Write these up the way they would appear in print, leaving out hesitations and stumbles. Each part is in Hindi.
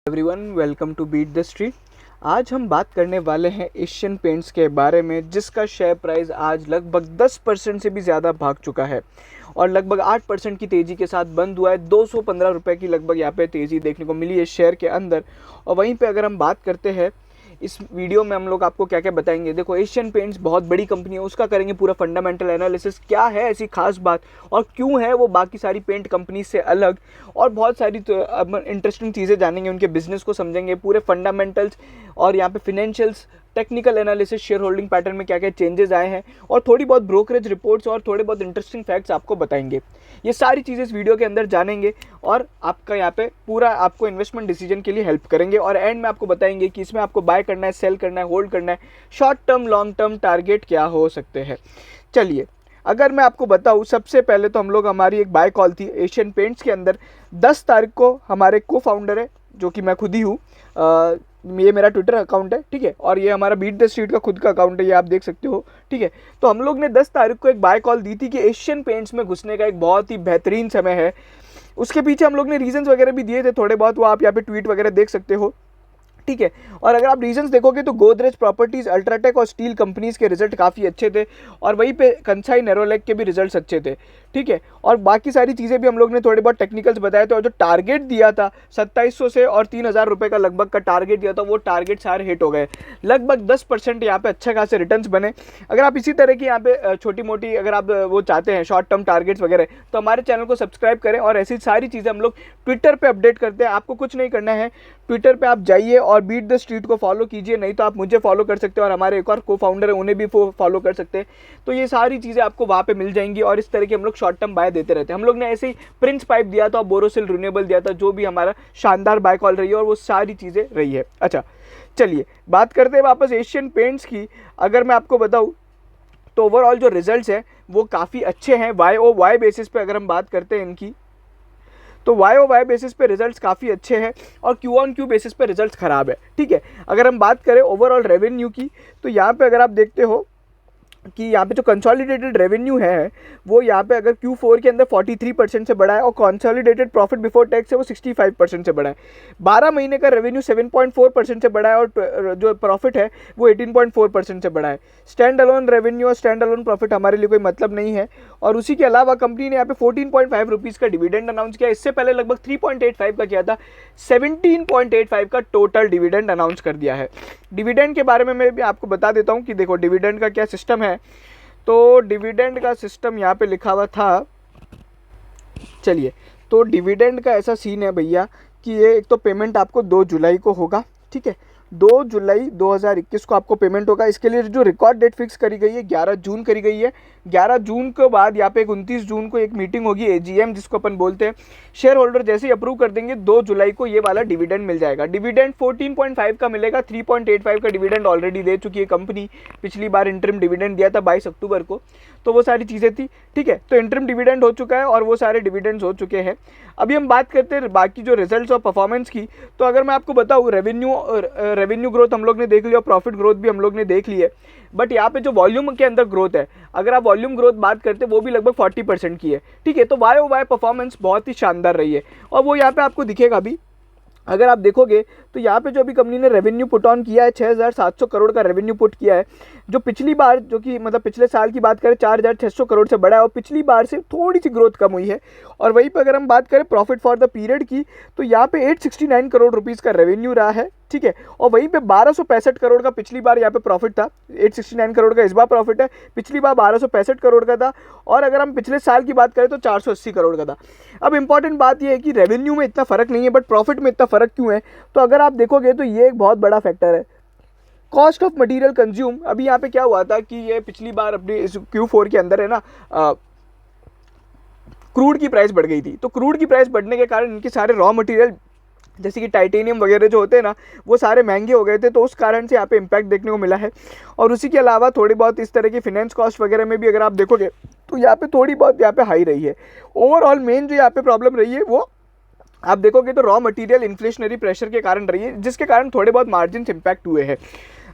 Everyone, welcome to beat the street. आज हम बात करने वाले हैं एशियन पेंट्स के बारे में, जिसका शेयर प्राइस आज लगभग 10% से भी ज़्यादा भाग चुका है और लगभग 8% की तेज़ी के साथ बंद हुआ है। 215 रुपये की लगभग यहाँ पे तेज़ी देखने को मिली है शेयर के अंदर। और वहीं पे अगर हम बात करते हैं इस वीडियो में हम लोग आपको क्या क्या बताएंगे। देखो, एशियन पेंट्स बहुत बड़ी कंपनी है, उसका करेंगे पूरा फंडामेंटल एनालिसिस, क्या है ऐसी खास बात और क्यों है वो बाकी सारी पेंट कंपनी से अलग, और बहुत सारी इंटरेस्टिंग चीज़ें जानेंगे, उनके बिजनेस को समझेंगे, पूरे फंडामेंटल्स और यहाँ पे financials, technical analysis, share holding pattern में क्या क्या चेंजेस आए हैं और थोड़ी बहुत ब्रोकरेज रिपोर्ट्स और थोड़े बहुत इंटरेस्टिंग फैक्ट्स आपको बताएंगे। ये सारी चीज़ें इस वीडियो के अंदर जानेंगे और आपका यहाँ पे पूरा आपको इन्वेस्टमेंट डिसीजन के लिए हेल्प करेंगे। और एंड में आपको बताएंगे कि इसमें आपको बाय करना है, सेल करना है, होल्ड करना है, short term long term target क्या हो सकते हैं। चलिए, अगर मैं आपको बताऊं, सबसे पहले तो हम लोग, हमारी एक बाय कॉल थी एशियन पेंट्स के अंदर 10 तारीख को। हमारे को फाउंडर है जो कि मैं खुद ही हूँ, ये मेरा ट्विटर अकाउंट है, ठीक है, और ये हमारा बीट द स्ट्रीट का खुद का अकाउंट है, ये आप देख सकते हो, ठीक है। तो हम लोग ने 10 तारीख को एक बाय कॉल दी थी कि एशियन पेंट्स में घुसने का एक बहुत ही बेहतरीन समय है। उसके पीछे हम लोग ने रीजंस वगैरह भी दिए थे थोड़े बहुत, वो आप यहाँ पे ट्वीट वगैरह देख सकते हो, ठीक है। और अगर आप रीजंस देखोगे तो गोदरेज प्रॉपर्टीज, अल्ट्राटेक और स्टील कंपनीज के रिजल्ट काफ़ी अच्छे थे और वहीं पे कंसाई नेरोलैक के भी रिजल्ट्स अच्छे थे, ठीक है। और बाकी सारी चीज़ें भी हम लोग ने थोड़े बहुत टेक्निकल्स बताए थे। और जो टारगेट दिया था 2700 से और 3000 रुपये का लगभग का टारगेट दिया था, वो टारगेट सारे हिट हो गए। लगभग 10% यहाँ पे अच्छे खासे रिटर्न्स बने। अगर आप इसी तरह की यहाँ पे छोटी मोटी अगर आप वो चाहते हैं शॉर्ट टर्म टारगेट्स वगैरह, तो हमारे चैनल को सब्सक्राइब करें। और ऐसी सारी चीज़ें हम लोग ट्विटर पर अपडेट करते हैं। आपको कुछ नहीं करना है, ट्विटर पे आप जाइए और बीट द स्ट्रीट को फॉलो कीजिए, नहीं तो आप मुझे फॉलो कर सकते हो और हमारे एक और को फाउंडर है उन्हें भी फॉलो कर सकते हैं। तो ये सारी चीज़ें आपको वहाँ पे मिल जाएंगी और इस तरह के हम लोग शॉर्ट टर्म बाय देते रहते हैं। हम लोग ने ऐसे ही प्रिंस पाइप दिया था, बोरोसिल रिन्यूएबल दिया था, जो भी हमारा शानदार बाय कॉल रही है और वो सारी चीज़ें रही है। अच्छा, चलिए बात करते हैं वापस एशियन पेंट्स की। अगर मैं आपको बताऊँ तो ओवरऑल जो रिजल्ट्स हैं वो काफ़ी अच्छे हैं। YoY बेसिस पे अगर हम बात करते हैं इनकी, तो YoY बेसिस पे रिजल्ट्स काफ़ी अच्छे हैं और Q-on-Q बेसिस पे रिजल्ट्स ख़राब है, ठीक है। अगर हम बात करें ओवरऑल रेवेन्यू की, तो यहाँ पे अगर आप देखते हो कि यहाँ पे जो कंसोलिडेटेड रेवेन्यू है वो यहाँ पे अगर Q4 के अंदर 43% से बढ़ा है और कंसोलिडेटेड प्रॉफिट बिफोर टैक्स है वो 65% से बढ़ा है। 12 महीने का रेवेन्यू 7.4% से बढ़ा है और जो प्रॉफिट है वो 18.4% से बढ़ा है। स्टैंड अलोन रेवेन्यू और स्टैंड अलोन प्रॉफिट हमारे लिए कोई मतलब नहीं है। और उसी के अलावा कंपनी ने यहाँ पे 14.5 रुपीज़ का डिविडेंड अनाउंस किया। इससे पहले लगभग 3.85 का किया था, 17.85 का टोटल डिविडेंड अनाउंस कर दिया है। डिविडेंड के बारे में मैं भी आपको बता देता हूँ कि देखो डिविडेंड का क्या सिस्टम है। तो डिविडेंड का सिस्टम यहाँ पे लिखा हुआ था, चलिए, तो डिविडेंड का ऐसा सीन है भैया कि ये एक तो पेमेंट आपको 2 जुलाई को होगा, ठीक है, 2 जुलाई 2021 को आपको पेमेंट होगा। इसके लिए जो रिकॉर्ड डेट फिक्स करी गई है 11 जून करी गई है। 11 जून के बाद यहाँ पे 29 जून को एक मीटिंग होगी, AGM जिसको अपन बोलते हैं। शेयर होल्डर जैसे ही अप्रूव कर देंगे 2 जुलाई को ये वाला डिविडेंड मिल जाएगा। डिविडेंड 14.5 का मिलेगा। 3.85 का डिविडेंड ऑलरेडी दे चुकी है कंपनी। पिछली बार इंटरिम डिविडेंड दिया था 22 अक्टूबर को, तो वो सारी चीज़ें थी, ठीक है। तो इंटरिम डिविडेंड हो चुका है और वो सारे डिविडेंड्स हो चुके हैं। अभी हम बात करते हैं बाकी जो रिजल्ट्स और परफॉर्मेंस की। तो अगर मैं आपको बताऊँ, रेवेन्यू ग्रोथ हम लोग ने देख लिया और प्रॉफिट ग्रोथ भी हम लोग ने देख ली है। बट यहाँ पे जो वॉल्यूम के अंदर ग्रोथ है, अगर आप वॉल्यूम ग्रोथ बात करते हैं, वो भी लगभग 40% की है, ठीक है। तो YoY परफॉर्मेंस बहुत ही शानदार रही है और वो यहाँ पे आपको दिखेगा भी। अगर आप देखोगे तो यहाँ पे जो अभी कंपनी ने रेवेन्यू पुट ऑन किया है, 6700 करोड़ का रेवेन्यू पुट किया है, जो पिछली बार, जो कि मतलब पिछले साल की बात करें 4600 करोड़ से बड़ा है और पिछली बार से थोड़ी सी ग्रोथ कम हुई है। और वहीं पर अगर हम बात करें प्रॉफिट फॉर द पीरियड की, तो यहाँ पे 869 करोड़ रुपीज़ का रेवेन्यू रहा है, ठीक है। और वहीं पे 1265 करोड़ का पिछली बार यहाँ पे प्रॉफिट था। 869 करोड़ का इस बार प्रॉफिट है, पिछली बार 1265 करोड़ का था। और अगर हम पिछले साल की बात करें तो 480 करोड़ का था। अब इंपॉर्टेंट बात यह है कि रेवेन्यू में इतना फ़र्क नहीं है, बट प्रॉफिट में इतना फ़र्क क्यों है, तो अगर आप देखोगे तो ये एक बहुत बड़ा फैक्टर है, कॉस्ट ऑफ मटेरियल कंज्यूम। अभी यहाँ पे क्या हुआ था कि ये पिछली बार अपने इस Q4 के अंदर है ना, क्रूड की प्राइस बढ़ गई थी। तो क्रूड की प्राइस बढ़ने के कारण इनके सारे रॉ मटेरियल जैसे कि टाइटेनियम वगैरह जो होते हैं ना, वो सारे महंगे हो गए थे। तो उस कारण से यहाँ पे इम्पैक्ट देखने को मिला है। और उसी के अलावा थोड़ी बहुत इस तरह की फिनेंस कॉस्ट वगैरह में भी अगर आप देखोगे तो यहाँ पे थोड़ी बहुत यहाँ पे हाई रही है। ओवरऑल मेन जो यहाँ पे प्रॉब्लम रही है वो आप देखोगे तो रॉ मटेरियल इन्फ्लेशनरी प्रेशर के कारण रही है, जिसके कारण थोड़े बहुत मार्जिन इम्पैक्ट हुए हैं।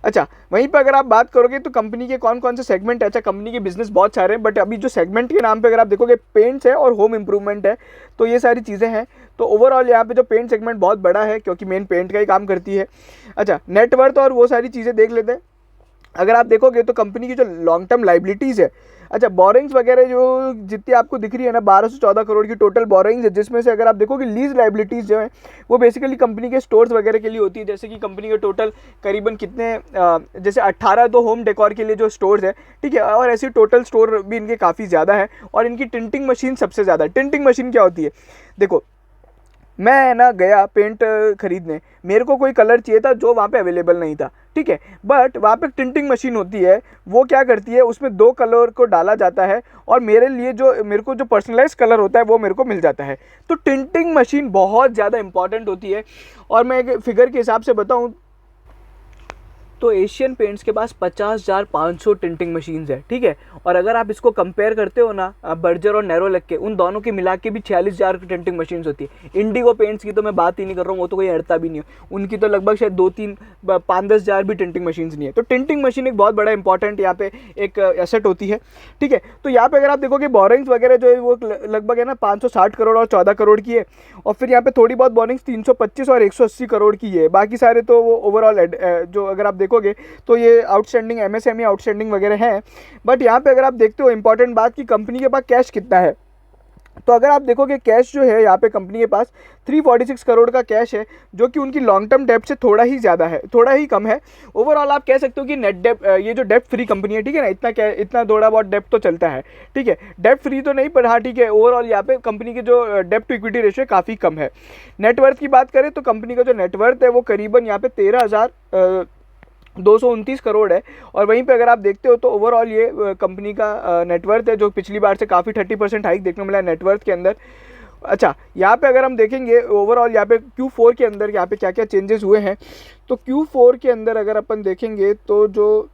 अच्छा, वहीं पे अगर आप बात करोगे तो कंपनी के कौन कौन से सेगमेंट है। अच्छा, कंपनी के बिजनेस बहुत सारे हैं, बट अभी जो सेगमेंट के नाम पे अगर आप देखोगे, पेंट्स है और होम इंप्रूवमेंट है, तो ये सारी चीज़ें हैं। तो ओवरऑल यहाँ पे जो पेंट सेगमेंट बहुत बड़ा है, क्योंकि मेन पेंट का ही काम करती है। अच्छा, नेटवर्थ और वो सारी चीज़ें देख लेते हैं। अगर आप देखोगे तो कंपनी की जो लॉन्ग टर्म लाइबिलिटीज़ है, अच्छा बोरिंग्स वगैरह जो जितनी आपको दिख रही है ना, 12 से 14 करोड़ की टोटल बोरिंग्स है, जिसमें से अगर आप देखोगे लीज लाइबिलिटीज़ जो है वो बेसिकली कंपनी के स्टोर्स वगैरह के लिए होती है। जैसे कि कंपनी के टोटल करीबन कितने जैसे 18 तो होम डेकोर के लिए जो स्टोर्स है, ठीक है, और ऐसे टोटल स्टोर भी इनके काफ़ी ज़्यादा है। और इनकी टिंटिंग मशीन सबसे ज़्यादा है। टिंटिंग मशीन क्या होती है, देखो मैं ना गया पेंट खरीदने, मेरे को कोई कलर चाहिए था जो वहाँ पे अवेलेबल नहीं था, ठीक है, बट वहाँ पे टिंटिंग मशीन होती है, वो क्या करती है, उसमें 2 कलर को डाला जाता है और मेरे को जो पर्सनलाइज कलर होता है वो मेरे को मिल जाता है। तो टिंटिंग मशीन बहुत ज़्यादा इंपॉर्टेंट होती है। और मैं एक फिगर के हिसाब से बताऊँ तो एशियन पेंट्स के पास 50,500 टिंटिंग मशीन्स है, ठीक है। और अगर आप इसको कंपेयर करते हो ना बर्जर और नैरोलैक के, उन दोनों के मिला के भी 46,000 की टिंटिंग मशीन्स होती है। इंडिगो पेंट्स की तो मैं बात ही नहीं कर रहा हूँ, वो तो कोई अड़ता भी नहीं है, उनकी तो लगभग शायद 2-3-5-10,000 भी टिंटिंग मशीन्स नहीं है। तो टिंटिंग मशीन एक बहुत बड़ा इंपॉर्टेंट यहाँ पे एक एसेट होती है, ठीक है। तो यहाँ पे अगर आप देखोगे बोरिंग्स वगैरह जो है वो लगभग है ना 560 करोड़ और 14 करोड़ की है। और फिर यहाँ पे थोड़ी बहुत बोरिंग्स 325 और 180 करोड़ की है। बाकी सारे तो वो ओवरऑल जो अगर आप देखोगे तो ये आउटस्टैंडिंग एमएसएमई आउटस्टैंडिंग वगैरह हैं। बट यहाँ पे अगर आप देखते हो इंपॉर्टेंट बात कि कंपनी के पास कैश कितना है, तो अगर आप देखोगे कैश जो है यहाँ पे कंपनी के पास 346 करोड़ का कैश है, जो कि उनकी लॉन्ग टर्म डेप्ट से थोड़ा ही ज़्यादा है, थोड़ा ही कम है। ओवरऑल आप कह सकते हो कि नेट डेप्ट, ये जो डेप्ट फ्री कंपनी है, ठीक है ना, इतना थोड़ा बहुत डेप्ट तो चलता है, ठीक है, डेप्ट फ्री तो नहीं पर हाँ ठीक है, ओवरऑल यहाँ पे कंपनी की जो डेप्ट टू इक्विटी रेशियो काफ़ी कम है। नेटवर्थ की बात करें तो कंपनी का जो नेटवर्थ है वो करीबन यहाँ पे 13,229 करोड़ है। और वहीं पे अगर आप देखते हो तो ओवरऑल ये कंपनी का नेटवर्थ है जो पिछली बार से काफ़ी 30% हाइक देखने को मिला है नेटवर्थ के अंदर। अच्छा, यहाँ पे अगर हम देखेंगे ओवरऑल यहाँ पे Q4 के अंदर यहाँ पे क्या क्या चेंजेस हुए हैं, तो Q4 के अंदर अगर अपन देखेंगे तो जो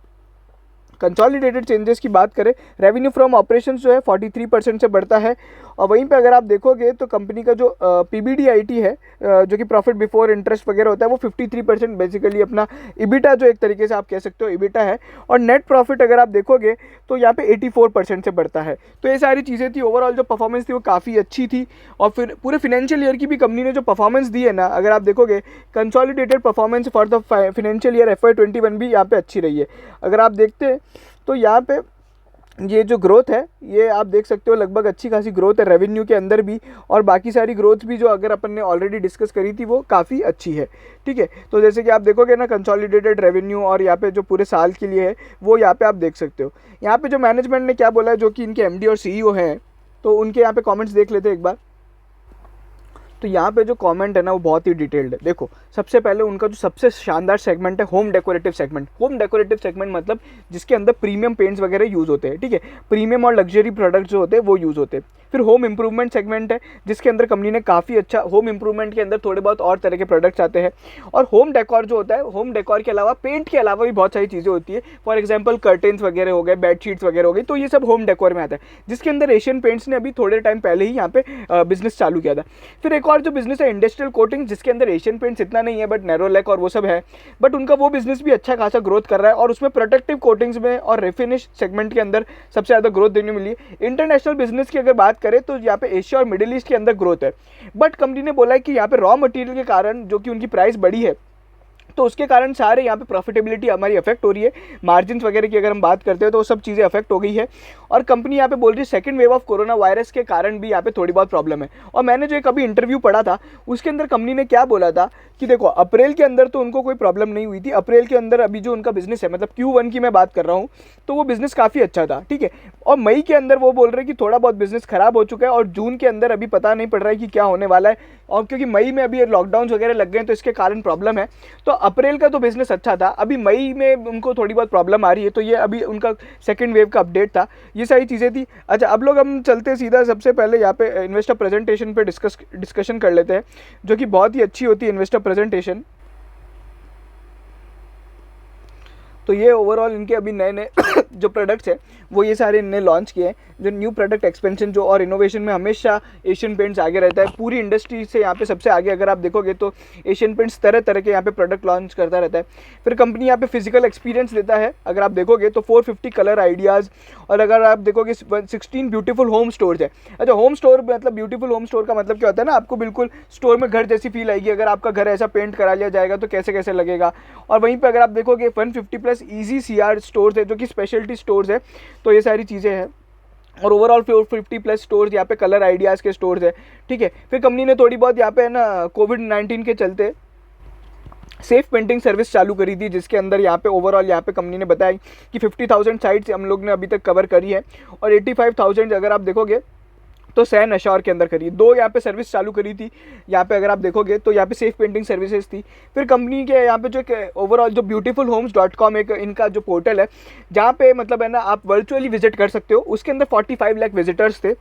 कंसोलिडेटेड चेंजेस की बात करें, रेवेन्यू फ्रॉम ऑपरेशंस जो है 43% से बढ़ता है। और वहीं पे अगर आप देखोगे तो कंपनी का जो PBDIT है, जो कि प्रॉफिट बिफोर इंटरेस्ट वगैरह होता है, वो 53% बेसिकली अपना इबिटा जो एक तरीके से आप कह सकते हो इबिटा है। और नेट प्रॉफिट अगर आप देखोगे तो यहाँ पे 84% से बढ़ता है। तो ये सारी चीज़ें थी, ओवरऑल जो परफॉर्मेंस थी वो काफ़ी अच्छी थी। और फिर पूरे फिनेंशियल ईयर की भी कंपनी ने जो परफॉर्मेंस दी है ना, अगर आप देखोगे consolidated performance for the financial year FY21 भी यहाँ पे अच्छी रही है। अगर आप देखते हैं तो यहाँ पे ये जो ग्रोथ है ये आप देख सकते हो लगभग अच्छी खासी ग्रोथ है रेवेन्यू के अंदर भी, और बाकी सारी ग्रोथ भी जो अगर अपन ने ऑलरेडी डिस्कस करी थी वो काफ़ी अच्छी है, ठीक है। तो जैसे कि आप देखोगे ना कंसोलिडेटेड रेवेन्यू और यहाँ पे जो पूरे साल के लिए है वो यहाँ पे आप देख सकते हो। यहाँ पे जो मैनेजमेंट ने क्या बोला है, जो कि इनके MD और CEO हैं, तो उनके यहाँ पे कॉमेंट्स देख लेते हैं एक बार। तो यहाँ पे जो कमेंट है ना वो बहुत ही डिटेल्ड है। देखो सबसे पहले उनका जो सबसे शानदार सेगमेंट है home decorative segment. Home decorative segment मतलब जिसके अंदर प्रीमियम पेंट्स वगैरह यूज़ होते हैं, ठीक है, प्रीमियम और लग्जरी प्रोडक्ट्स जो होते हैं वो यूज़ होते हैं। फिर होम इंप्रूवमेंट सेगमेंट है जिसके अंदर कंपनी ने काफ़ी अच्छा, होम इंप्रूवमेंट के अंदर थोड़े बहुत और तरह के प्रोडक्ट्स आते हैं। और होम डेकोर जो होता है, होम डेकोर के अलावा पेंट के अलावा भी बहुत सारी चीज़ें होती है। फॉर एग्जाम्पल कर्टेन्स वगैरह हो गए, बेडशीट्स वगैरह हो गई, तो ये सब होम डेकोर में आता है, जिसके अंदर एशियन पेंट्स ने अभी थोड़े टाइम पहले ही यहाँ पे बिजनेस चालू किया था। फिर एक और जो बिजनेस है इंडस्ट्रियल कोटिंग, जिसके अंदर एशियन पेंट्स इतना नहीं है बट नैरोलैक और वो सब है, बट उनका वो बिजनेस भी अच्छा खासा ग्रोथ कर रहा है। और उसमें प्रोटेक्टिव कोटिंग्स में और रिफिनिश सेगमेंट के अंदर सबसे ज़्यादा ग्रोथ देखने मिली है। इंटरनेशनल बिजनेस की अगर बात करें तो यहाँ पे एशिया और मिडिल ईस्ट के अंदर ग्रोथ है, बट कंपनी ने बोला है कि यहाँ पे रॉ मटेरियल के कारण जो कि उनकी प्राइस बढ़ी है, तो उसके कारण सारे यहाँ पे प्रॉफिटेबिलिटी हमारी अफेक्ट हो रही है। मार्जिन्स वगैरह की अगर हम बात करते हैं तो वो सब चीज़ें अफेक्ट हो गई है। और कंपनी यहाँ पे बोल रही है second wave of corona virus के कारण भी यहाँ पे थोड़ी बहुत प्रॉब्लम है। और मैंने जो एक अभी इंटरव्यू पढ़ा था उसके अंदर कंपनी ने क्या बोला था कि देखो अप्रैल के अंदर तो उनको कोई प्रॉब्लम नहीं हुई थी। अप्रैल के अंदर अभी जो उनका बिजनेस है, मतलब Q1 की मैं बात कर रहा हूँ, तो वो बिजनेस काफ़ी अच्छा था, ठीक है। और मई के अंदर वो बोल रहे हैं कि थोड़ा बहुत बिजनेस खराब हो चुका है, और जून के अंदर अभी पता नहीं पड़ रहा है कि क्या होने वाला है। और क्योंकि मई में अभी लॉकडाउन वगैरह लग गए हैं तो इसके कारण प्रॉब्लम है। तो अप्रैल का तो बिजनेस अच्छा था, अभी मई में उनको थोड़ी बहुत प्रॉब्लम आ रही है। तो ये अभी उनका सेकंड वेव का अपडेट था, ये सारी चीज़ें थी। अच्छा, अब लोग हम चलते सीधा सबसे पहले यहाँ पे इन्वेस्टर प्रेजेंटेशन पे डिस्कशन कर लेते हैं, जो कि बहुत ही अच्छी होती है इन्वेस्टर प्रेजेंटेशन। तो ये ओवरऑल इनके अभी नए नए जो प्रोडक्ट्स हैं वो ये सारे इनने लॉन्च किए हैं। जो न्यू प्रोडक्ट एक्सपेंशन जो और इनोवेशन में हमेशा एशियन पेंट्स आगे रहता है, पूरी इंडस्ट्री से यहाँ पे सबसे आगे अगर आप देखोगे तो एशियन पेंट्स तरह तरह के यहाँ पे प्रोडक्ट लॉन्च करता रहता है। फिर कंपनी यहाँ पे फिजिकल एक्सपीरियंस देता है, अगर आप देखोगे तो 450 कलर आइडियाज़, और अगर आप देखोगे 16 ब्यूटीफुल होम स्टोर्स है। अच्छा, होम स्टोर मतलब ब्यूटीफुल होम स्टोर का मतलब क्या होता है ना, आपको बिल्कुल स्टोर में घर जैसी फील आएगी। अगर आपका घर ऐसा पेंट करा लिया जाएगा तो कैसे कैसे लगेगा। और वहीं पे अगर आप देखोगे 150+ ईजी CR स्टोर्स है जो कि स्पेशलिटी स्टोर्स है, तो ये सारी चीज़ें हैं। और ओवरऑल 450+ स्टोर्स यहाँ पे कलर आइडियाज़ के स्टोर्स है, ठीक है। फिर कंपनी ने थोड़ी बहुत यहाँ पे है ना कोविड-19 के चलते सेफ पेंटिंग सर्विस चालू करी थी, जिसके अंदर यहाँ पे ओवरऑल यहाँ पे कंपनी ने बताया कि 50,000 साइट्स हम लोग ने अभी तक कवर करी है, और 85,000 अगर आप देखोगे तो सैन अशोर के अंदर करी। 2 यहाँ पे सर्विस चालू करी थी यहाँ पे अगर आप देखोगे तो यहाँ पे सेफ पेंटिंग सर्विसेज थी। फिर कंपनी के यहाँ पे जो ओवरऑल जो beautifulhomes.com एक इनका जो पोर्टल है, जहाँ पे मतलब है ना आप वर्चुअली विजिट कर सकते हो, उसके अंदर 45 लाख विजिटर्स थे,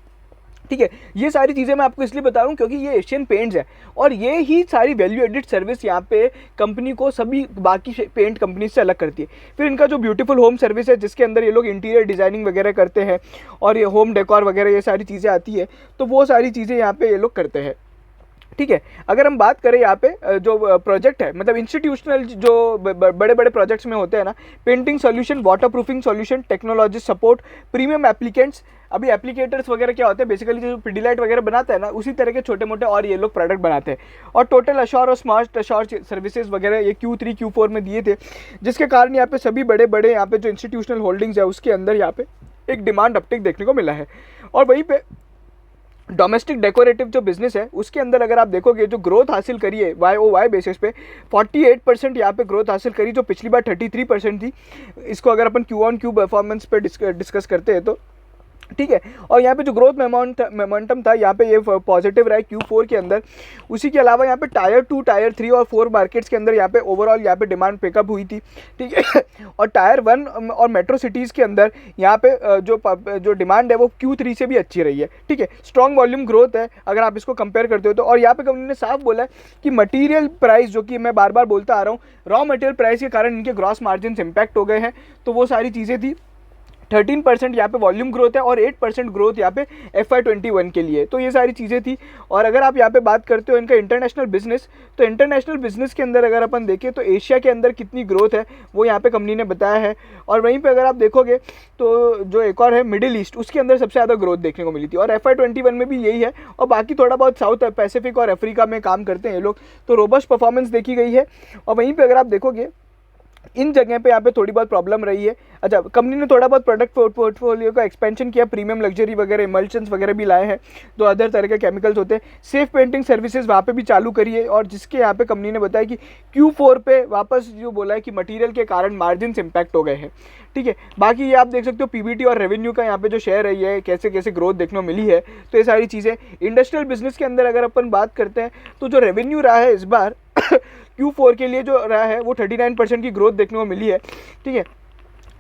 ठीक है। ये सारी चीज़ें मैं आपको इसलिए बता रहा हूँ क्योंकि ये एशियन पेंट्स है, और ये ही सारी वैल्यू एडिड सर्विस यहाँ पे कंपनी को सभी बाकी पेंट कंपनी से अलग करती है। फिर इनका जो ब्यूटीफुल होम सर्विस है, जिसके अंदर ये लोग इंटीरियर डिज़ाइनिंग वगैरह करते हैं और ये होम डेकोर वगैरह ये सारी चीज़ें आती है, तो वो सारी चीज़ें यहाँ पे ये लोग करते हैं, ठीक है। अगर हम बात करें यहाँ पे जो प्रोजेक्ट है, मतलब इंस्टीट्यूशनल जो बड़े बड़े प्रोजेक्ट्स में होते हैं ना, painting solution, water proofing solution, technology support, premium applicants. अभी एप्लीकेटर्स वगैरह क्या होते हैं, बेसिकली जो पिडीलाइट वगैरह बनाता है ना, उसी तरह के छोटे मोटे और ये लोग प्रोडक्ट बनाते हैं। और टोटल अश्योर और स्मार्ट अश्योर सर्विसेज वगैरह ये Q3 Q4 में दिए थे, जिसके कारण यहाँ पे सभी बड़े बड़े यहाँ पे जो इंस्टीट्यूशनल होल्डिंग्स है उसके अंदर यहाँ पे एक डिमांड अपटिक देखने को मिला है। और वहीं पे डोमेस्टिक डेकोरेटिव जो बिजनेस है उसके अंदर अगर आप देखोगे जो ग्रोथ हासिल करी है YoY बेसिस पे 48% यहाँ पे ग्रोथ हासिल करी, जो पिछली बार 33% थी। इसको अगर अपन Q-on-Q परफॉर्मेंस पे डिस्कस करते हैं तो ठीक है। और यहाँ पे जो ग्रोथ मोमेंटम था यहाँ पे ये पॉजिटिव रहा है Q4 के अंदर। उसी के अलावा यहाँ पे टायर 2, टायर 3 और 4 मार्केट्स के अंदर यहाँ पे ओवरऑल यहाँ पे डिमांड पिकअप हुई थी, ठीक है। और टायर 1 और मेट्रो सिटीज़ के अंदर यहाँ पे जो डिमांड है वो Q3 से भी अच्छी रही है, ठीक है। स्ट्रॉन्ग वॉल्यूम ग्रोथ है अगर आप इसको कंपेयर करते हो तो। और यहाँ पे कंपनी ने साफ बोला है कि मटीरियल प्राइस, जो कि मैं बार बार बोलता आ रहा हूँ, रॉ मटेरियल प्राइस के कारण इनके ग्रॉस मार्जिन इम्पैक्ट हो गए हैं, तो वो सारी चीज़ें थी। 13% यहाँ पे वॉल्यूम ग्रोथ है और 8% ग्रोथ यहाँ पे FY21 के लिए, तो ये सारी चीज़ें थी। और अगर आप यहाँ पे बात करते हो इनका इंटरनेशनल बिजनेस, तो इंटरनेशनल बिजनेस के अंदर अगर अपन देखें तो एशिया के अंदर कितनी ग्रोथ है वो यहाँ पे कंपनी ने बताया है। और वहीं पे अगर आप देखोगे तो जो एक और है मिडिल ईस्ट, उसके अंदर सबसे ज़्यादा ग्रोथ देखने को मिली थी, और FY21 में भी यही है। और बाकी थोड़ा बहुत साउथ पैसिफिक और अफ्रीका में काम करते हैं ये लोग, तो रोबस्ट परफॉर्मेंस देखी गई है। और वहीं पर अगर आप देखोगे इन जगह पे यहाँ पे थोड़ी बहुत प्रॉब्लम रही है। अच्छा, कंपनी ने थोड़ा बहुत प्रोडक्ट पोर्टफोलियो का एक्सपेंशन किया, प्रीमियम लग्जरी वगैरह, इमल्शंस वगैरह भी लाए हैं, जो अदर तरह के केमिकल्स होते हैं। सेफ पेंटिंग सर्विसेज वहाँ पे भी चालू करी है, और जिसके यहाँ पे कंपनी ने बताया कि Q4 पे वापस जो बोला है कि मटीरियल के कारण मार्जिन इम्पैक्ट हो गए हैं, ठीक है। बाकी ये आप देख सकते हो PBT और रेवेन्यू का यहाँ पे जो शेयर रही है, कैसे कैसे ग्रोथ देखने को मिली है, तो ये सारी चीज़ें। इंडस्ट्रियल बिजनेस के अंदर अगर अपन बात करते हैं तो जो रेवेन्यू रहा है इस बार Q4 के लिए जो रहा है वो 39% की ग्रोथ देखने को मिली है, ठीक है।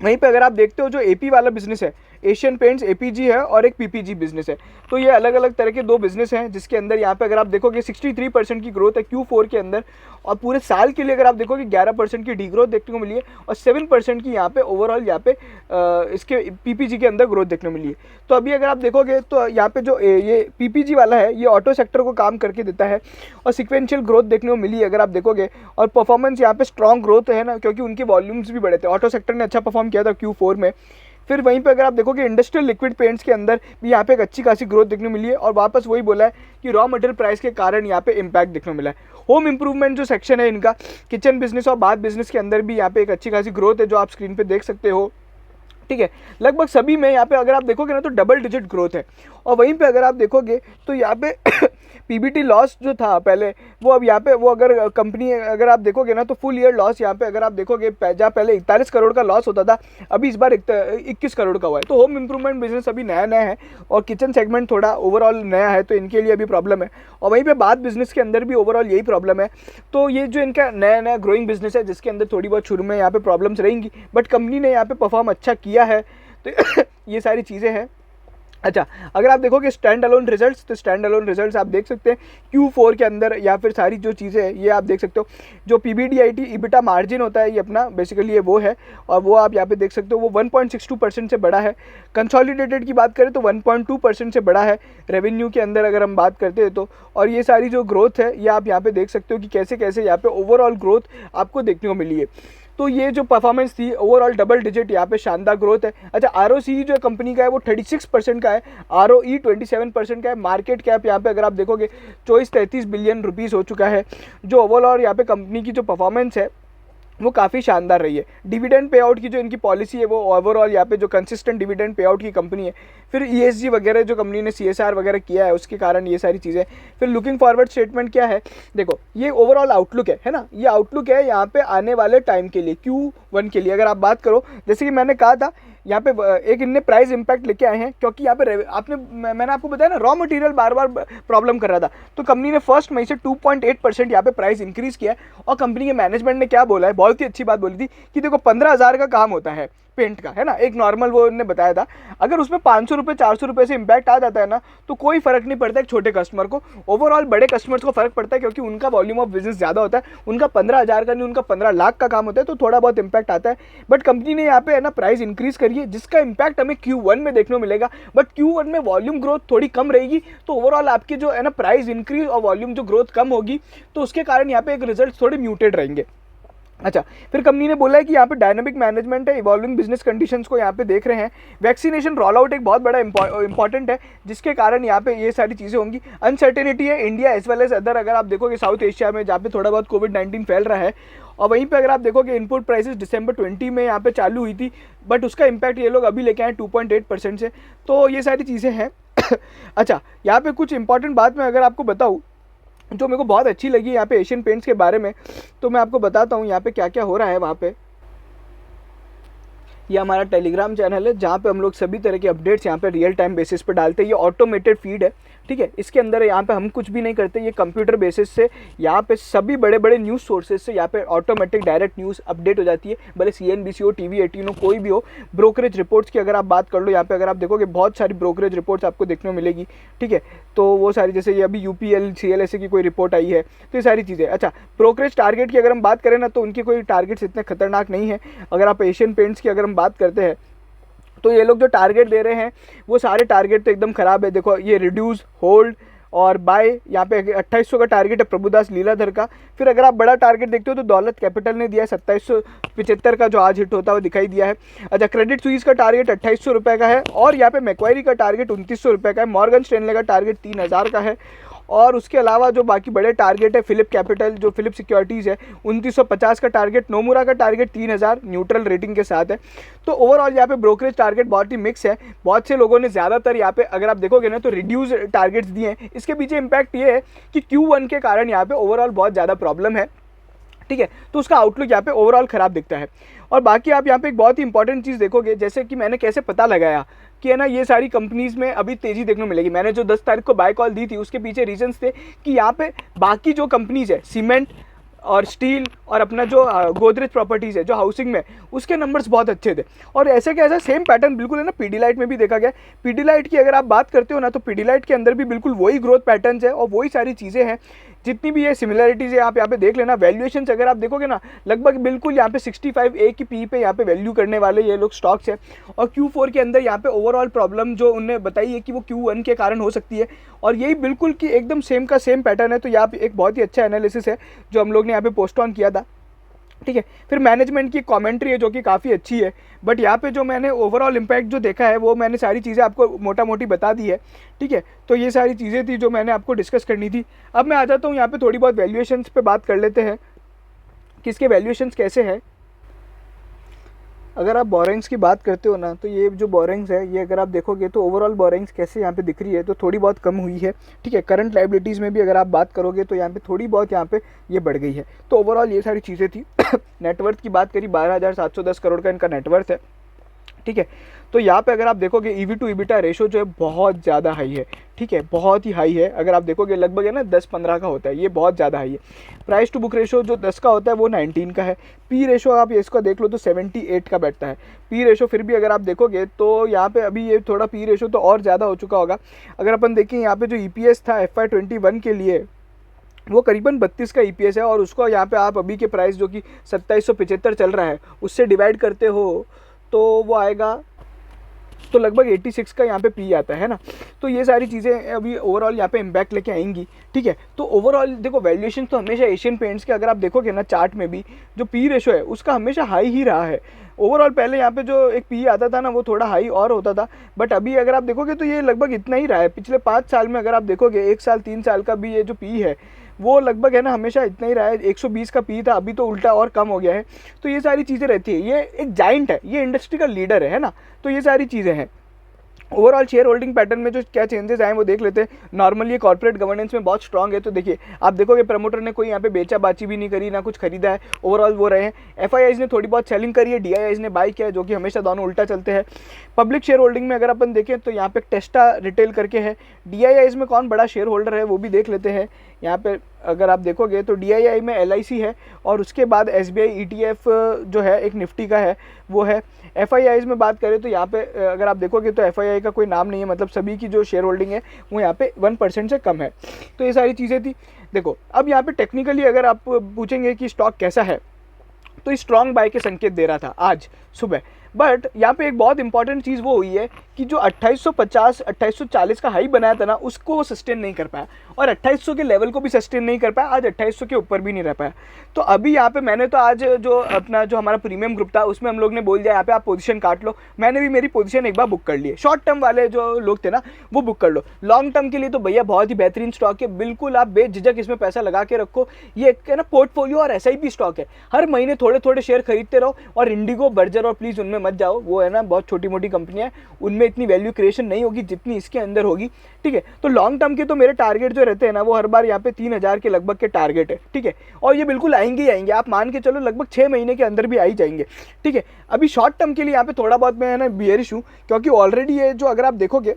वहीं पे अगर आप देखते हो जो AP वाला बिजनेस है, एशियन पेंट्स APG है और एक PPG बिजनेस है, तो ये अलग अलग तरह के 2 बिजनेस हैं, जिसके अंदर यहाँ पे अगर आप देखोगे 63% की ग्रोथ है Q4 के अंदर। और पूरे साल के लिए अगर आप देखोगे 11% की डी ग्रोथ देखने को मिली है, और 7% की यहाँ पे ओवरऑल यहाँ पे इसके PPG के अंदर ग्रोथ देखने को मिली है। तो अभी अगर आप देखोगे तो यहाँ पे जो ये PPG वाला है ये ऑटो सेक्टर को काम करके देता है, और सिक्वेंशियल ग्रोथ देखने को मिली है अगर आप देखोगे। और परफॉर्मेंस यहाँ पे स्ट्रॉन्ग ग्रोथ है ना, क्योंकि उनके वॉल्यूम्स भी बड़े थे, ऑटो सेक्टर ने अच्छा परफॉर्म किया था Q4 में। फिर वहीं पे अगर आप देखोगे इंडस्ट्रियल लिक्विड पेंट्स के अंदर भी यहाँ पे एक अच्छी खासी ग्रोथ देखने को मिली है, और वापस वही बोला है कि रॉ मटेरियल प्राइस के कारण यहाँ पे इम्पैक्ट देखने को मिला है। होम इंप्रूवमेंट जो सेक्शन है इनका, किचन बिजनेस और बाथ बिजनेस के अंदर भी यहाँ पे एक अच्छी खासी ग्रोथ है, जो आप स्क्रीन पे देख सकते हो, ठीक है। लगभग सभी में यहाँ पे अगर आप देखोगे ना तो डबल डिजिट ग्रोथ है। और वहीं पे अगर आप देखोगे तो यहाँ पे PBT लॉस जो था पहले, वो अब यहाँ पे वो अगर कंपनी अगर आप देखोगे ना तो फुल ईयर लॉस यहाँ पे अगर आप देखोगे, जहाँ पहले 41 करोड़ का लॉस होता था, अभी इस बार 21 करोड़ का हुआ है। तो होम इंप्रूवमेंट बिजनेस अभी नया नया है, और किचन सेगमेंट थोड़ा ओवरऑल नया है, तो इनके लिए अभी प्रॉब्लम है। और वहीं पर बाथ बिजनेस के अंदर भी ओवरऑल यही प्रॉब्लम है। तो ये जो इनका नया नया ग्रोइंग बिजनेस है, जिसके अंदर थोड़ी बहुत शुरू में यहाँ पे प्रॉब्लम्स रहेंगी, बट कंपनी ने यहाँ पे परफॉर्म अच्छा किया है, तो ये सारी चीज़ें हैं। अच्छा, अगर आप देखोगे स्टैंड अलोन रिजल्ट्स, तो स्टैंड अलोन रिजल्ट्स आप देख सकते हैं Q4 के अंदर, या फिर सारी जो चीज़ें हैं ये आप देख सकते हो। जो PBDIT EBITDA मार्जिन होता है ये अपना बेसिकली ये वो है, और वो आप यहाँ पे देख सकते हो वो 1.62% से बड़ा है। कंसोलिडेटेड की बात करें तो 1.2% से बड़ा है रेवेन्यू के अंदर अगर हम बात करते हैं तो। और ये सारी जो ग्रोथ है ये आप यहाँ पे देख सकते हो कि कैसे कैसे यहाँ पे ओवरऑल ग्रोथ आपको देखने को मिली है। तो ये जो परफॉर्मेंस थी ओवरऑल डबल डिजिट यहाँ पे शानदार ग्रोथ है। अच्छा, ROCE जो कंपनी का है वो 36% का है, ROE 27% का है। मार्केट कैप यहाँ पे अगर आप देखोगे 24-33 बिलियन रुपीज़ हो चुका है। जो ओवरऑल यहाँ पे कंपनी की जो परफॉर्मेंस है वो काफ़ी शानदार रही है। डिविडेंड पे आउट की जो इनकी पॉलिसी है वो ओवरऑल यहाँ पे जो कंसिस्टेंट डिविडेंड पे आउट की कंपनी है। फिर ESG वगैरह जो कंपनी ने CSR वगैरह किया है उसके कारण ये सारी चीज़ें। फिर लुकिंग फॉरवर्ड स्टेटमेंट क्या है, देखो ये ओवरऑल आउटलुक है ना, ये आउटलुक है यहाँ पे आने वाले टाइम के लिए Q1 के लिए अगर आप बात करो, जैसे कि मैंने कहा था यहाँ पे एक इनने प्राइस इम्पैक्ट लेके आए हैं, क्योंकि यहाँ पे मैंने आपको बताया ना रॉ मटेरियल बार बार प्रॉब्लम कर रहा था, तो कंपनी ने 1 मई से 2.8% यहाँ पे प्राइस इंक्रीज किया है। और कंपनी के मैनेजमेंट ने क्या बोला है, बहुत ही अच्छी बात बोली थी कि देखो 15,000 का काम होता है पेंट का, है ना, एक नॉर्मल वो उन्होंने बताया था। अगर उसमें 500 रुपये 400 रुपये से इम्पैक्ट आ जाता है ना तो कोई फर्क नहीं पड़ता एक छोटे कस्टमर को, ओवरऑल बड़े कस्टमर्स को फर्क पड़ता है क्योंकि उनका वॉल्यूम ऑफ बिजनेस ज़्यादा होता है। उनका 15,000 का नहीं, उनका 15 लाख का काम होता है, तो थोड़ा बहुत इम्पैक्ट आता है। बट कंपनी ने यहाँ पे है ना प्राइस इंक्रीज करी है जिसका इम्पैक्ट हमें Q1 में देखने को मिलेगा। बट Q1 में वॉल्यूम ग्रोथ थोड़ी कम रहेगी, तो ओवरऑल आपकी जो है ना प्राइस इंक्रीज और वॉल्यूम जो ग्रोथ कम होगी, तो उसके कारण यहाँ पे एक रिजल्ट थोड़े म्यूटेड रहेंगे। अच्छा, फिर कंपनी ने बोला है कि यहाँ पे डायनामिक मैनेजमेंट है, इवॉल्विंग बिजनेस कंडीशंस को यहाँ पे देख रहे हैं। वैक्सीनेशन रोल आउट एक बहुत बड़ा इंपॉर्टेंट है जिसके कारण यहाँ पे ये सारी चीज़ें होंगी। अनसर्टेनिटी है India as well as other, अगर आप देखोगे साउथ एशिया में जहाँ पे थोड़ा बहुत कोविड-19 फैल रहा है। और वहीं पे अगर आप देखोगे इनपुट प्राइसेस दिसंबर 20 में यहाँ पे चालू हुई थी, बट उसका इम्पैक्ट ये लोग अभी लेके आए 2.8% से, तो ये सारी चीज़ें हैं। अच्छा, यहाँ पे कुछ इंपॉर्टेंट बात मैं अगर आपको बताऊँ जो मेरे को बहुत अच्छी लगी यहाँ पे एशियन पेंट्स के बारे में, तो मैं आपको बताता हूँ यहाँ पे क्या क्या हो रहा है वहाँ पे। ये हमारा टेलीग्राम चैनल है जहाँ पे हम लोग सभी तरह के अपडेट्स यहाँ पे रियल टाइम बेसिस पे डालते हैं। ये ऑटोमेटेड फीड है, ठीक है, इसके अंदर यहाँ पे हम कुछ भी नहीं करते, ये कंप्यूटर बेसिस से यहाँ पे सभी बड़े बड़े न्यूज़ सोर्सेज से यहाँ पे ऑटोमेटिक डायरेक्ट न्यूज़ अपडेट हो जाती है, भले CNBC हो, TV18 हो, कोई भी हो। ब्रोकरेज रिपोर्ट्स की अगर आप बात कर लो, यहाँ पे अगर आप देखोगे बहुत सारी ब्रोकरेज रिपोर्ट्स आपको देखने को मिलेगी, ठीक है, तो वो सारी जैसे ये अभी UPL CLSA की कोई रिपोर्ट आई है, तो ये सारी चीज़ें। अच्छा, ब्रोकरेज टारगेट की अगर हम बात करें ना तो उनके कोई टारगेट्स इतने खतरनाक नहीं है। अगर आप एशियन पेंट्स की अगर हम बात करते हैं तो ये लोग जो टारगेट दे रहे हैं वो सारे टारगेट तो एकदम ख़राब है। देखो ये रिड्यूस, होल्ड और बाय, यहाँ पे 2800 का टारगेट है प्रभुदास लीलाधर का। फिर अगर आप बड़ा टारगेट देखते हो तो दौलत कैपिटल ने दिया है 2775 का, जो आज हिट होता हुआ दिखाई दिया है। अच्छा, क्रेडिट स्विस का टारगेट 2800 रुपये का है, और यहाँ पे मैक्वायरी का टारगेट 2900 रुपये का है, मॉर्गन स्टैनले का टारगेट 3000 का है। और उसके अलावा जो बाकी बड़े टारगेट है, फिलिप कैपिटल जो फिलिप सिक्योरिटीज़ है 2950 का टारगेट, नोमुरा का टारगेट 3000 न्यूट्रल रेटिंग के साथ है। तो ओवरऑल यहाँ पे ब्रोकरेज टारगेट बहुत ही मिक्स है। बहुत से लोगों ने ज़्यादातर यहाँ पे अगर आप देखोगे ना तो रिड्यूस टारगेट्स दिए हैं। इसके पीछे इम्पैक्ट ये है कि Q1 के कारण यहाँ पे ओवरऑल बहुत ज़्यादा प्रॉब्लम है, ठीक है, तो उसका आउटलुक यहाँ पे ओवरऑल ख़राब दिखता है। और बाकी आप यहाँ पे एक बहुत ही इंपॉर्टेंट चीज़ देखोगे, जैसे कि मैंने कैसे पता लगाया कि है ना ये सारी कंपनीज़ में अभी तेज़ी देखने को मिलेगी। मैंने जो 10 तारीख को बाय कॉल दी थी उसके पीछे रीजंस थे कि यहाँ पे बाकी जो कंपनीज़ है सीमेंट और स्टील और अपना जो गोदरेज प्रॉपर्टीज़ है जो हाउसिंग में, उसके नंबर्स बहुत अच्छे थे। और ऐसे का ऐसा सेम पैटर्न बिल्कुल है ना पीडीलाइट में भी देखा गया। पीडीलाइट की अगर आप बात करते हो ना तो पीडीलाइट के अंदर भी बिल्कुल वही ग्रोथ पैटर्न्स है और वही सारी चीज़ें हैं, जितनी भी ये सिमिलरिटीज़ है आप यहाँ पे देख लेना। वैल्यूएशंस अगर आप देखोगे ना लगभग बिल्कुल यहाँ पे 65 की पी पे यहाँ पे वैल्यू करने वाले ये लोग स्टॉक्स हैं। और Q4 के अंदर यहाँ पे ओवरऑल प्रॉब्लम जो उन्होंने बताई है कि वो Q1 के कारण हो सकती है, और यही बिल्कुल कि एकदम सेम का सेम पैटर्न है। तो यहाँ पे एक बहुत ही अच्छा एनालिसिस है जो हम लोग ने यहाँ पे पोस्ट ऑन किया था, ठीक है। फिर मैनेजमेंट की कमेंट्री है जो कि काफ़ी अच्छी है, बट यहाँ पे जो मैंने ओवरऑल इम्पैक्ट जो देखा है वो मैंने सारी चीज़ें आपको मोटा मोटी बता दी है, ठीक है। तो ये सारी चीज़ें थी जो मैंने आपको डिस्कस करनी थी। अब मैं आ जाता हूँ यहाँ पे थोड़ी बहुत वैल्यूएशंस पे बात कर लेते हैं कि इसके वैल्यूएशंस कैसे हैं। अगर आप बोरिंग्स की बात करते हो ना तो ये जो बोरिंग्स है ये अगर आप देखोगे तो ओवरऑल बोरिंग्स कैसे यहाँ पे दिख रही है तो थोड़ी बहुत कम हुई है, ठीक है। करंट लाइबिलिटीज़ में भी अगर आप बात करोगे तो यहाँ पे थोड़ी बहुत यहाँ पे ये बढ़ गई है। तो ओवरऑल ये सारी चीज़ें थी। नेटवर्थ की बात करी 12,710 करोड़ का इनका नेटवर्थ है, ठीक है। तो यहाँ पे अगर आप देखोगे EV टू EBITDA रेशो जो है बहुत ज़्यादा हाई है, ठीक है, बहुत ही हाई है। अगर आप देखोगे लगभग है ना 10-15 का होता है, ये बहुत ज़्यादा हाई है। प्राइस टू बुक रेशो जो 10 का होता है वो 19 का है। पी रेशो आप इसको देख लो तो 78 का बैठता है। पी रेशो फिर भी अगर आप देखोगे तो यहाँ पे अभी ये थोड़ा पी रेशो तो और ज़्यादा हो चुका होगा। अगर अपन देखें यहाँ पे जो EPS था FY21 के लिए वो करीबन 32 का EPS है, और उसको यहाँ पे आप अभी के प्राइस जो कि 2775 चल रहा है उससे डिवाइड करते हो तो वो आएगा, तो लगभग 86 का यहाँ पे पी आता है ना। तो ये सारी चीज़ें अभी ओवरऑल यहाँ पे इम्पैक्ट लेके आएंगी, ठीक है। तो ओवरऑल देखो वैल्यूएशन तो हमेशा एशियन पेंट्स के अगर आप देखोगे ना चार्ट में भी जो पी रेशो है उसका हमेशा हाई ही रहा है। ओवरऑल पहले यहाँ पे जो एक पी आता था ना वो थोड़ा हाई और होता था, बट अभी अगर आप देखोगे तो ये लगभग इतना ही रहा है। पिछले 5 साल में अगर आप देखोगे 1 साल 3 साल का भी ये जो पी है वो लगभग है ना हमेशा इतना ही रहा है। 120 का पी था, अभी तो उल्टा और कम हो गया है। तो ये सारी चीज़ें रहती है, ये एक जाइंट है, ये इंडस्ट्री का लीडर है ना। तो ये सारी चीज़ें हैं। ओवरऑल शेयर होल्डिंग पैटर्न में जो क्या चेंजेस आए वो देख लेते हैं। नॉर्मली ये कॉर्पोरेट गवर्नेंस में बहुत स्ट्रांग है, तो देखिए आप देखोगे प्रमोटर ने कोई यहाँ पे बेचा बाची भी नहीं करी, ना कुछ खरीदा है, ओवरऑल वो रहे हैं। FIIs ने थोड़ी बहुत सेलिंग करी है, DIIs ने बाई किया है, जो कि हमेशा दोनों उल्टा चलते हैं। पब्लिक शेयर होल्डिंग में अगर अपन देखें तो यहाँ पे टेस्टा रिटेल करके है। DIIs में कौन बड़ा शेयर होल्डर है वो भी देख लेते हैं। यहाँ पे अगर आप देखोगे तो DII में LIC है, और उसके बाद SBI ETF जो है एक निफ्टी का है वो है। FIIs में बात करें तो यहाँ पे अगर आप देखोगे तो FII का कोई नाम नहीं है, मतलब सभी की जो शेयर होल्डिंग है वो यहाँ पे 1% से कम है। तो ये सारी चीज़ें थी। देखो अब यहाँ पे टेक्निकली अगर आप पूछेंगे कि स्टॉक कैसा है, तो स्ट्रॉन्ग बाय के संकेत दे रहा था आज सुबह। बट यहाँ पे एक बहुत इंपॉर्टेंट चीज़ वो हुई है कि जो 2850 2840 का हाई बनाया था ना उसको वो सस्टेन नहीं कर पाया, और 2800 के लेवल को भी सस्टेन नहीं कर पाया। आज 2800 के ऊपर भी नहीं रह पाया। तो अभी यहाँ पे मैंने तो आज जो अपना जो हमारा प्रीमियम ग्रुप था उसमें हम लोग ने बोल दिया यहाँ पे आप पोजीशन काट लो। मैंने भी मेरी पोजीशन एक बार बुक कर ली है। शॉर्ट टर्म वाले जो लोग थे ना वो बुक कर लो। लॉन्ग टर्म के लिए तो भैया बहुत ही बेहतरीन स्टॉक है, बिल्कुल आप बेझिझक इसमें पैसा लगा के रखो। ये एक है ना पोर्टफोलियो और SIP स्टॉक है, हर महीने थोड़े थोड़े शेयर खरीदते रहो। और इंडिगो, बर्जर और प्लीज़ उनमें मत जाओ, वो है ना बहुत छोटी मोटी कंपनियां, उनमें इतनी वैल्यू क्रिएशन नहीं होगी जितनी इसके अंदर होगी, ठीक है। तो लॉन्ग टर्म के तो मेरे टारगेट जो रहते हैं ना वो हर बार यहाँ पे 3000 के लगभग के टारगेट है, ठीक है। और ये बिल्कुल आएंगे ही आएंगे, आप मान के चलो लगभग 6 महीने के अंदर भी आ ही जाएंगे, ठीक है। अभी शॉर्ट टर्म के लिए यहाँ पे थोड़ा बहुत मैं है ना बियरिश हूँ, क्योंकि ऑलरेडी ये जो अगर आप देखोगे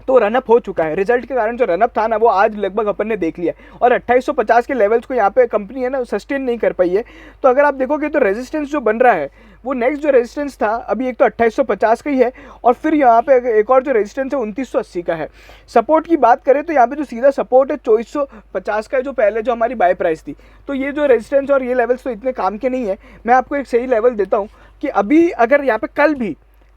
तो रनअप हो चुका है। रिजल्ट के कारण जो रनअप था ना वो आज लगभग अपन ने देख लिया, और 2850 के लेवल्स को यहाँ पे कंपनी है ना सस्टेन नहीं कर पाई है। तो अगर आप देखोगे तो रेजिस्टेंस जो बन रहा है वो नेक्स्ट जो रेजिस्टेंस था अभी एक तो 2850 का ही है, और फिर यहाँ पे एक और जो रेजिस्टेंस है 2980 का है। सपोर्ट की बात करें तो यहाँ पे जो सीधा सपोर्ट है 2450 का है, जो पहले जो हमारी बाय प्राइस थी। तो ये जो रेजिस्टेंस और ये लेवल्स तो इतने काम के नहीं है। मैं आपको एक सही लेवल देता हूँ कि अभी अगर यहाँ पे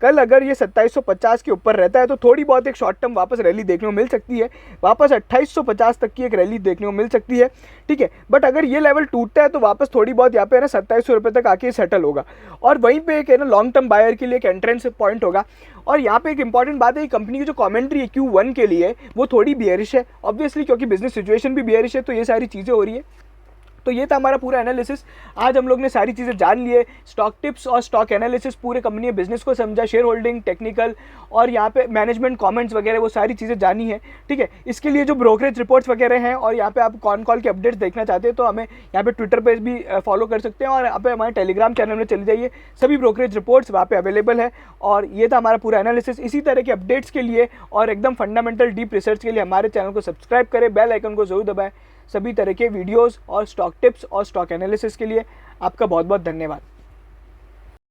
कल अगर ये 2750 के ऊपर रहता है तो थोड़ी बहुत एक शॉर्ट टर्म वापस रैली देखने को मिल सकती है, वापस 2850 तक की एक रैली देखने को मिल सकती है, ठीक है। बट अगर ये लेवल टूटता है तो वापस थोड़ी बहुत यहाँ पे है ना 2700 रुपये तक आके सेटल होगा, और वहीं पे एक है ना लॉन्ग टर्म बायर के लिए एक एंट्रेंस पॉइंट होगा। और यहाँ पे एक इंपॉर्टेंट बात है, कंपनी की जो कमेंट्री है Q1 के लिए वो थोड़ी बियरिश है, ऑब्वियसली क्योंकि बिजनेस सिचुएशन भी बियरिश है, तो ये सारी चीज़ें हो रही है। तो ये था हमारा पूरा एनालिसिस। आज हम लोग ने सारी चीज़ें जान लिए, स्टॉक टिप्स और स्टॉक एनालिसिस, पूरे कंपनी के बिजनेस को समझा, शेयर होल्डिंग, टेक्निकल और यहाँ पे मैनेजमेंट कमेंट्स वगैरह वो सारी चीज़ें जानी है, ठीक है। इसके लिए जो ब्रोकरेज रिपोर्ट्स वगैरह हैं और यहाँ पे आप कॉल के अपडेट्स देखना चाहते हैं तो हमें यहाँ पे ट्विटर पे भी फॉलो कर सकते हैं, और यहाँ पे हमारे टेलीग्राम चैनल में चले जाइए, सभी ब्रोकरेज रिपोर्ट्स वहाँ पे अवेलेबल है। और ये था हमारा पूरा एनालिसिस। इसी तरह के अपडेट्स के लिए और एकदम फंडामेंटल डीप रिसर्च के लिए हमारे चैनल को सब्सक्राइब करें, बेल आइकन को जरूर दबाएं। सभी तरह के वीडियोस और स्टॉक टिप्स और स्टॉक एनालिसिस के लिए आपका बहुत बहुत धन्यवाद।